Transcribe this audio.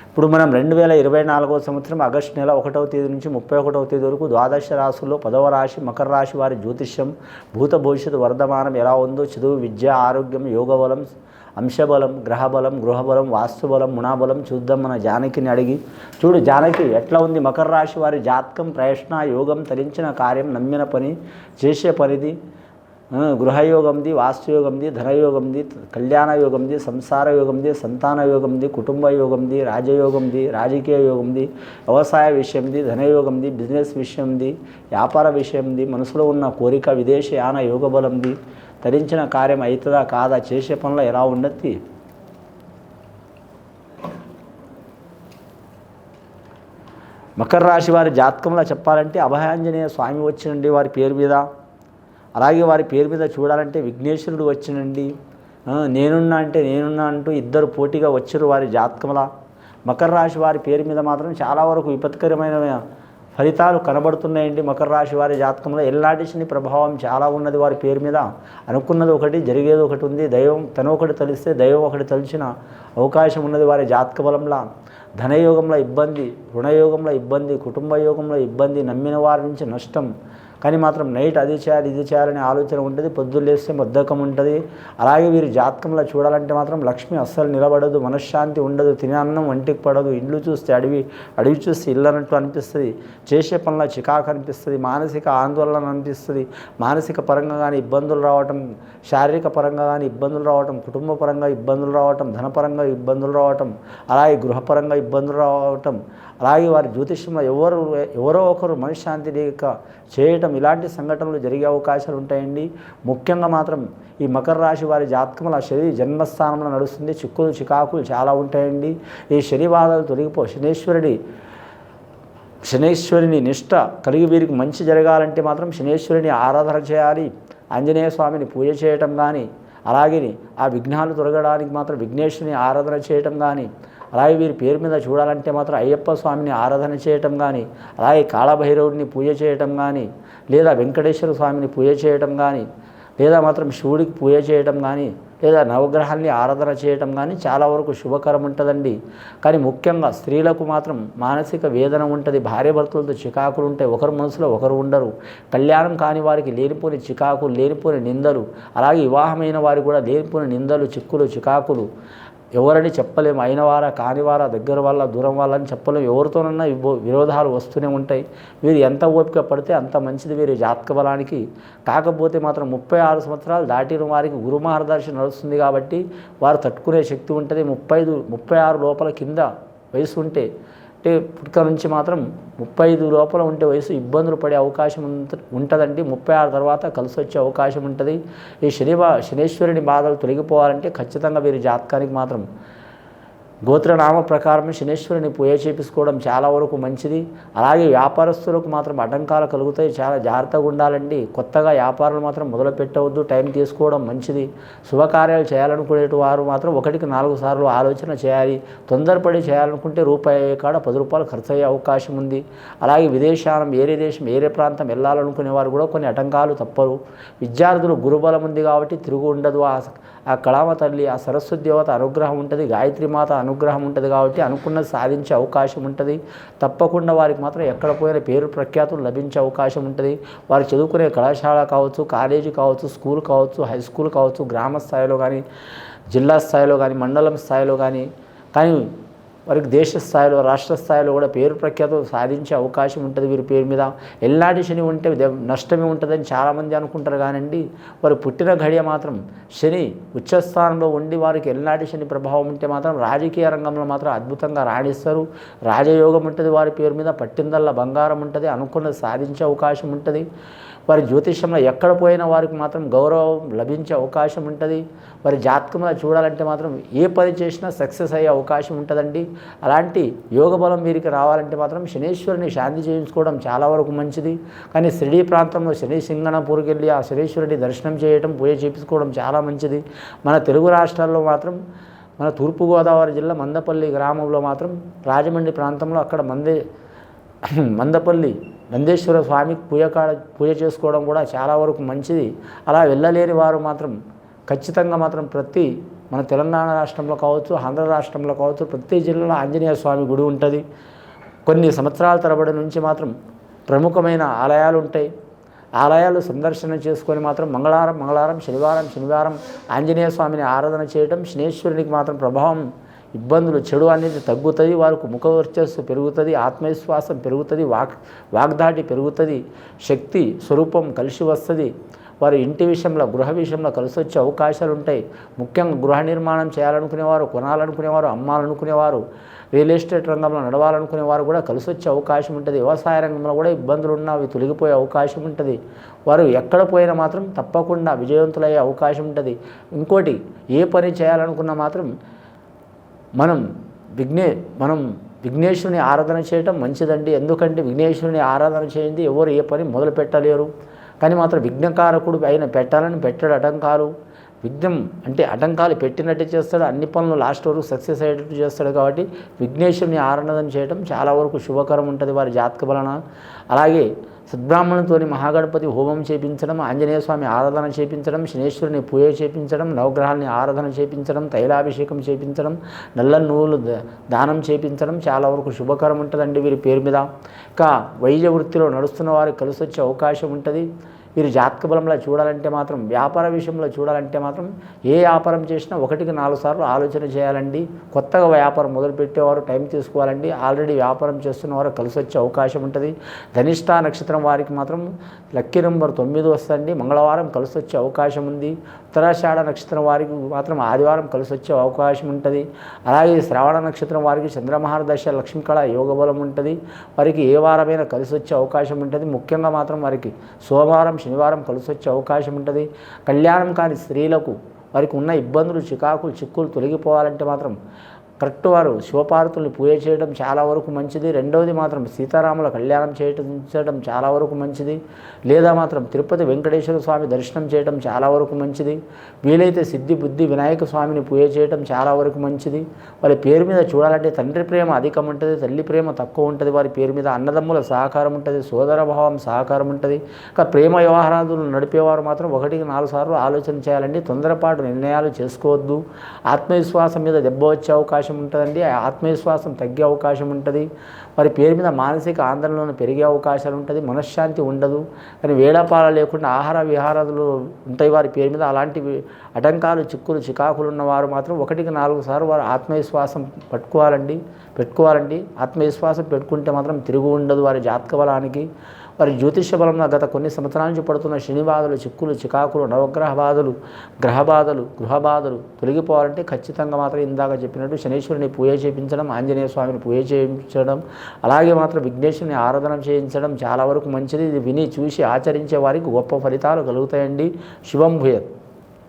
ఇప్పుడు మనం 2024వ సంవత్సరం ఆగస్టు నెల 1వ తేదీ నుంచి 31వ తేదీ వరకు ద్వాదశ రాశుల్లో 10వ రాశి మకర రాశి వారి జ్యోతిష్యం భూత భవిష్యత్తు వర్ధమానం ఎలా ఉందో, చదువు, విద్య, ఆరోగ్యం, యోగబలం, అంశబలం, గ్రహబలం, గృహబలం, వాస్తుబలం, మునాబలం చూద్దాం. మన జానకిని అడిగి చూడు, జానకి ఎట్లా ఉంది? మకర రాశి వారి జాతకం ప్రయత్న యోగం, తరించిన కార్యం, నమ్మిన పని, చేసే పనిది, గృహయోగంది, వాస్తుయోగంది, ధనయోగంది, కళ్యాణ యోగంది, సంసార యోగంది, సంతాన యోగంది, కుటుంబ యోగంది, రాజయోగంది, రాజకీయ యోగంది, వ్యవసాయ విషయంది, ధనయోగంది, బిజినెస్ విషయంది, వ్యాపార విషయంది, మనసులో ఉన్న కోరిక, విదేశయాన యోగబలంది, తరించిన కార్యం అవుతుందా కాదా, చేసే పనులు ఎలా ఉండద్ది? మకర రాశి వారి జాతకంలో చెప్పాలంటే అభయాంజనేయ స్వామి వచ్చినండి వారి పేరు మీద. అలాగే వారి పేరు మీద చూడాలంటే విఘ్నేశ్వరుడు వచ్చినండి. నేనున్నా అంటే నేనున్నా అంటూ ఇద్దరు పోటీగా వచ్చారు వారి జాతకంలా. మకర రాశి వారి పేరు మీద మాత్రం చాలా వరకు విపత్కరమైన ఫలితాలు కనబడుతున్నాయండి. మకర రాశి వారి జాతకంలో ఎల్లాంటి శని ప్రభావం చాలా ఉన్నది వారి పేరు మీద. అనుకున్నది ఒకటి, జరిగేది ఒకటి ఉంది. దైవం తను ఒకటి తలిస్తే దైవం ఒకటి తలిచిన అవకాశం ఉన్నది వారి జాతక బలంలా. ధనయోగంలో ఇబ్బంది, రుణయోగంలో ఇబ్బంది, కుటుంబ యోగంలో ఇబ్బంది, నమ్మిన వారి నుంచి నష్టం. కానీ మాత్రం నైట్ అది చేయాలి ఇది చేయాలనే ఆలోచన ఉంటుంది, పొద్దున్న లేస్తే బద్ధకం ఉంటుంది. అలాగే వీరి జాతకంలో చూడాలంటే మాత్రం లక్ష్మి అస్సలు నిలబడదు, మనశ్శాంతి ఉండదు, తినే అన్నం వంటికి పడదు, ఇల్లు చూస్తే అడవి చూస్తే ఇల్లు అన్నట్టు అనిపిస్తుంది, చేసే పనుల చికాకు అనిపిస్తుంది, మానసిక ఆందోళన అనిపిస్తుంది. మానసిక పరంగా కానీ ఇబ్బందులు రావటం, శారీరక పరంగా కానీ ఇబ్బందులు రావటం, కుటుంబ పరంగా ఇబ్బందులు రావటం, ధనపరంగా ఇబ్బందులు రావటం, అలాగే గృహపరంగా ఇబ్బందులు రావటం, అలాగే వారి జ్యోతిష్యంలో ఎవరో ఒకరు మనశ్శాంతి లేక చేయటం, ఇలాంటి సంఘటనలు జరిగే అవకాశాలు ఉంటాయండి. ముఖ్యంగా మాత్రం ఈ మకర రాశి వారి జాతకంలో శని జన్మస్థానంలో నడుస్తుంది. చిక్కులు చికాకులు చాలా ఉంటాయండి. ఈ శని బాధలు తొలగిపో శనేశ్వరిని నిష్ట కలిగి వీరికి మంచి జరగాలంటే మాత్రం శనేశ్వరిని ఆరాధన చేయాలి. ఆంజనేయ స్వామిని పూజ చేయటం కానీ, అలాగే ఆ విఘ్నాలు తొలగడానికి మాత్రం విఘ్నేశ్వరిని ఆరాధన చేయటం కానీ, అలాగే వీరి పేరు మీద చూడాలంటే మాత్రం అయ్యప్ప స్వామిని ఆరాధన చేయటం కానీ, అలాగే కాళభైరవుడిని పూజ చేయటం కానీ, లేదా వెంకటేశ్వర స్వామిని పూజ చేయటం కానీ, లేదా మాత్రం శివుడికి పూజ చేయటం కానీ, లేదా నవగ్రహాల్ని ఆరాధన చేయటం కానీ చాలా వరకు శుభకరం ఉంటుందండి. కానీ ముఖ్యంగా స్త్రీలకు మాత్రం మానసిక వేదన ఉంటుంది, భార్యాభర్తలతో చికాకులు ఉంటాయి, ఒకరి మనసులో ఒకరు ఉండరు. కళ్యాణం కాని వారికి లేనిపోని చికాకులు, లేనిపోని నిందలు, అలాగే వివాహమైన వారికి కూడా లేనిపోని నిందలు, చిక్కులు, చికాకులు. ఎవరని చెప్పలేము, అయినవారా కానివారా, దగ్గర వాళ్ళ దూరం వాళ్ళని చెప్పలేము. ఎవరితోనన్నా విరోధాలు వస్తూనే ఉంటాయి. వీరు ఎంత ఓపిక పడితే అంత మంచిది వీరి జాతక బలానికి. కాకపోతే మాత్రం 36 సంవత్సరాలు దాటిన వారికి గురు మార్గదర్శనం నడుస్తుంది కాబట్టి వారు తట్టుకునే శక్తి ఉంటుంది. 36 లోపల కింద వయసు ఉంటే, అంటే పుట్టుక నుంచి మాత్రం 35 లోపల ఉంటే వయసు ఇబ్బందులు పడే అవకాశం ఉంటుందండి. 36 తర్వాత కలిసి వచ్చే అవకాశం ఉంటుంది. ఈ శనేశ్వరుని బాధలు తొలగిపోవాలంటే ఖచ్చితంగా వీరి జాతకానికి మాత్రం గోత్రనామ ప్రకారం శనేశ్వరుని పూజ చేపించుకోవడం చాలా వరకు మంచిది. అలాగే వ్యాపారస్తులకు మాత్రం ఆటంకాలు కలుగుతాయి, చాలా జాగ్రత్తగా ఉండాలండి. కొత్తగా వ్యాపారాలు మాత్రం మొదలు పెట్టవద్దు, టైం తీసుకోవడం మంచిది. శుభకార్యాలు చేయాలనుకునే వారు మాత్రం 1కి 4 సార్లు ఆలోచన చేయాలి. తొందరపడి చేయాలనుకుంటే రూపాయి కాడ 10 రూపాయలు ఖర్చు అయ్యే అవకాశం ఉంది. అలాగే విదేశానం, వేరే దేశం, వేరే ప్రాంతం వెళ్ళాలనుకునే వారు కూడా కొన్ని ఆటంకాలు తప్పరు. విద్యార్థులు గురుబలం ఉంది కాబట్టి తిరుగు ఉండదు. ఆ కళామ తల్లి, ఆ సరస్వతి దేవత అనుగ్రహం ఉంటుంది, గాయత్రి మాత అనుగ్రహం ఉంటుంది కాబట్టి అనుకున్నది సాధించే అవకాశం ఉంటుంది. తప్పకుండా వారికి మాత్రం ఎక్కడ పోయిన పేరు ప్రఖ్యాతులు లభించే అవకాశం ఉంటుంది. వారు చదువుకునే కళాశాల కావచ్చు, కాలేజీ కావచ్చు, స్కూల్ కావచ్చు, హై స్కూల్ కావచ్చు, గ్రామ స్థాయిలో కానీ, జిల్లా స్థాయిలో కానీ, మండలం స్థాయిలో కానీ వారికి దేశ స్థాయిలో, రాష్ట్ర స్థాయిలో కూడా పేరు ప్రఖ్యాతులు సాధించే అవకాశం ఉంటుంది వీరి పేరు మీద. ఎల్లాంటి శని ఉంటే నష్టమే ఉంటుందని చాలామంది అనుకుంటారు కానండి, వారు పుట్టిన ఘడియ మాత్రం శని ఉచ్చస్థానంలో ఉండి వారికి ఎల్లాంటి శని ప్రభావం ఉంటే మాత్రం రాజకీయ రంగంలో మాత్రం అద్భుతంగా రాణిస్తారు. రాజయోగం ఉంటుంది వారి పేరు మీద, పట్టిందల్లా బంగారం ఉంటుంది, అనుకున్నది సాధించే అవకాశం ఉంటుంది. వారి జ్యోతిష్యంలో ఎక్కడ పోయినా వారికి మాత్రం గౌరవం లభించే అవకాశం ఉంటుంది. వారి జాతకంలో చూడాలంటే మాత్రం ఏ పని చేసినా సక్సెస్ అయ్యే అవకాశం ఉంటుందండి. అలాంటి యోగ బలం వీరికి రావాలంటే మాత్రం శనేశ్వరుని శాంతి చేయించుకోవడం చాలా వరకు మంచిది. కానీ షిరిడీ ప్రాంతంలో శని సింగణపూర్కి వెళ్ళి ఆ శనేశ్వరుడి దర్శనం చేయడం, పూజ చేయించుకోవడం చాలా మంచిది. మన తెలుగు రాష్ట్రాల్లో మాత్రం మన తూర్పుగోదావరి జిల్లా మందపల్లి గ్రామంలో మాత్రం, రాజమండ్రి ప్రాంతంలో అక్కడ మందపల్లి నందేశ్వర స్వామికి పూజ చేసుకోవడం కూడా చాలా వరకు మంచిది. అలా వెళ్ళలేని వారు మాత్రం ఖచ్చితంగా మాత్రం ప్రతి మన తెలంగాణ రాష్ట్రంలో కావచ్చు, ఆంధ్ర రాష్ట్రంలో కావచ్చు, ప్రతి జిల్లాలో ఆంజనేయ స్వామి గుడి ఉంటుంది. కొన్ని సంవత్సరాల తరబడి నుంచి మాత్రం ప్రముఖమైన ఆలయాలు ఉంటాయి. ఆలయాలు సందర్శన చేసుకొని మాత్రం మంగళవారం శనివారం ఆంజనేయ స్వామిని ఆరాధన చేయడం, శనేశ్వరునికి మాత్రం ప్రభావం, ఇబ్బందులు, చెడు అనేది తగ్గుతుంది. వారికి ముఖ వర్చస్సు పెరుగుతుంది, ఆత్మవిశ్వాసం పెరుగుతుంది, వాగ్దాటి పెరుగుతుంది, శక్తి స్వరూపం కలిసి వస్తుంది. వారి ఇంటి విషయంలో, గృహ విషయంలో కలిసి వచ్చే అవకాశాలు ఉంటాయి. ముఖ్యంగా గృహ నిర్మాణం చేయాలనుకునేవారు, కొనాలనుకునేవారు, అమ్మాలనుకునేవారు, రియల్ ఎస్టేట్ రంగంలో నడవాలనుకునేవారు కూడా కలిసి వచ్చే అవకాశం ఉంటుంది. వ్యవసాయ రంగంలో కూడా ఇబ్బందులు ఉన్నా అవి తొలగిపోయే అవకాశం ఉంటుంది. వారు ఎక్కడ పోయినా మాత్రం తప్పకుండా విజయవంతులయ్యే అవకాశం ఉంటుంది. ఇంకోటి, ఏ పని చేయాలనుకున్నా మాత్రం మనం విఘ్నేశ్వరుని ఆరాధన చేయటం మంచిదండి. ఎందుకంటే విఘ్నేశ్వరుని ఆరాధన చేయండి ఎవరు ఏ పని మొదలు పెట్టలేరు. కానీ మాత్రం విఘ్నకారకుడు ఆయన పెట్టాడు ఆటంకాలు. విఘ్నం అంటే ఆటంకాలు పెట్టినట్టు చేస్తాడు, అన్ని పనులు లాస్ట్ వరకు సక్సెస్ అయ్యేటట్టు చేస్తాడు. కాబట్టి విఘ్నేశ్వరుని ఆరాధన చేయడం చాలా వరకు శుభకరం ఉంటుంది వారి జాతక బలన. అలాగే సద్బ్రాహ్మణులతో మహాగణపతి హోమం చేపించడం, ఆంజనేయ స్వామి ఆరాధన చేపించడం, శనేశ్వరుని పూజ చేపించడం, నవగ్రహాలని ఆరాధన చేపించడం, తైలాభిషేకం చేపించడం, నల్ల నువ్వులు దానం చేపించడం చాలా వరకు శుభకరం ఉంటుందండి వీరి పేరు మీద. ఇంకా వైద్య వృత్తిలో నడుస్తున్న వారికి కలిసి వచ్చే అవకాశం ఉంటుంది. వీరు జాతక బలంలో చూడాలంటే మాత్రం, వ్యాపార విషయంలో చూడాలంటే మాత్రం ఏ వ్యాపారం చేసినా 1కి 4 సార్లు ఆలోచన చేయాలండి. కొత్తగా వ్యాపారం మొదలుపెట్టేవారు టైం తీసుకోవాలండి. ఆల్రెడీ వ్యాపారం చేస్తున్న వారు కలిసి వచ్చే అవకాశం ఉంటుంది. ధనిష్ఠా నక్షత్రం వారికి మాత్రం లక్కీ నెంబర్ 9 వస్తుంది. మంగళవారం కలిసి వచ్చే అవకాశం ఉంది. ఉత్తరాషాఢ నక్షత్రం వారికి మాత్రం ఆదివారం కలిసి వచ్చే అవకాశం ఉంటుంది. అలాగే శ్రావణ నక్షత్రం వారికి చంద్రమహారదశ లక్ష్మీకళ యోగ బలం ఉంటుంది. వారికి ఏ వారమైనా కలిసి వచ్చే అవకాశం ఉంటుంది. ముఖ్యంగా మాత్రం వారికి సోమవారం శనివారం కలిసి వచ్చే అవకాశం ఉంటుంది. కళ్యాణం కాని స్త్రీలకు వారికి ఉన్న ఇబ్బందులు, చిక్కులు తొలగిపోవాలంటే మాత్రం కరెక్ట్ వారు శివపార్వతుల్ని పూజ చేయడం చాలా వరకు మంచిది. రెండవది మాత్రం సీతారాముల కళ్యాణం చేయడం చాలా వరకు మంచిది. లేదా మాత్రం తిరుపతి వెంకటేశ్వర స్వామి దర్శనం చేయడం చాలా వరకు మంచిది. వీలైతే సిద్ధి బుద్ధి వినాయక స్వామిని పూజ చేయడం చాలా వరకు మంచిది. వారి పేరు మీద చూడాలంటే తండ్రి ప్రేమ అధికం ఉంటుంది, తల్లి ప్రేమ తక్కువ ఉంటుంది. వారి పేరు మీద అన్నదమ్ముల సహకారం ఉంటుంది, సోదర భావం సహకారం ఉంటుంది. ఇంకా ప్రేమ వ్యవహారాలు నడిపేవారు మాత్రం 1కి 4 సార్లు ఆలోచన చేయాలండి. తొందరపాటు నిర్ణయాలు చేసుకోవద్దు. ఆత్మవిశ్వాసం మీద దెబ్బ వచ్చే అవకాశం ఉంటుందండి. ఆత్మవిశ్వాసం తగ్గే అవకాశం ఉంటుంది. వారి పేరు మీద మానసిక ఆందోళన పెరిగే అవకాశాలు ఉంటుంది. మనశ్శాంతి ఉండదు. కానీ వేళపాల లేకుండా ఆహార విహారాలు ఉంటాయి వారి పేరు మీద. అలాంటి ఆటంకాలు, చికాకులు ఉన్నవారు మాత్రం 1కి 4 సార్లు వారు ఆత్మవిశ్వాసం పెట్టుకోవాలండి. ఆత్మవిశ్వాసం పెట్టుకుంటే మాత్రం తిరుగు ఉండదు వారి జాతక బలానికి. వారి జ్యోతిష్య బలంలో గత కొన్ని సంవత్సరాల నుంచి పడుతున్న శని బాధలు, చికాకులు, నవగ్రహ బాధలు, గ్రహ బాధలు, గృహ బాధలు తొలగిపోవాలంటే ఖచ్చితంగా మాత్రం ఇందాక చెప్పినట్టు శనేశ్వరుని పూజ చేయించడం, ఆంజనేయ స్వామిని పూజ చేయించడం, అలాగే మాత్రం విఘ్నేశ్వరుని ఆరాధన చేయించడం చాలా వరకు మంచిది. ఇది విని చూసి ఆచరించే వారికి గొప్ప ఫలితాలు కలుగుతాయండి. శుభం భూయత్.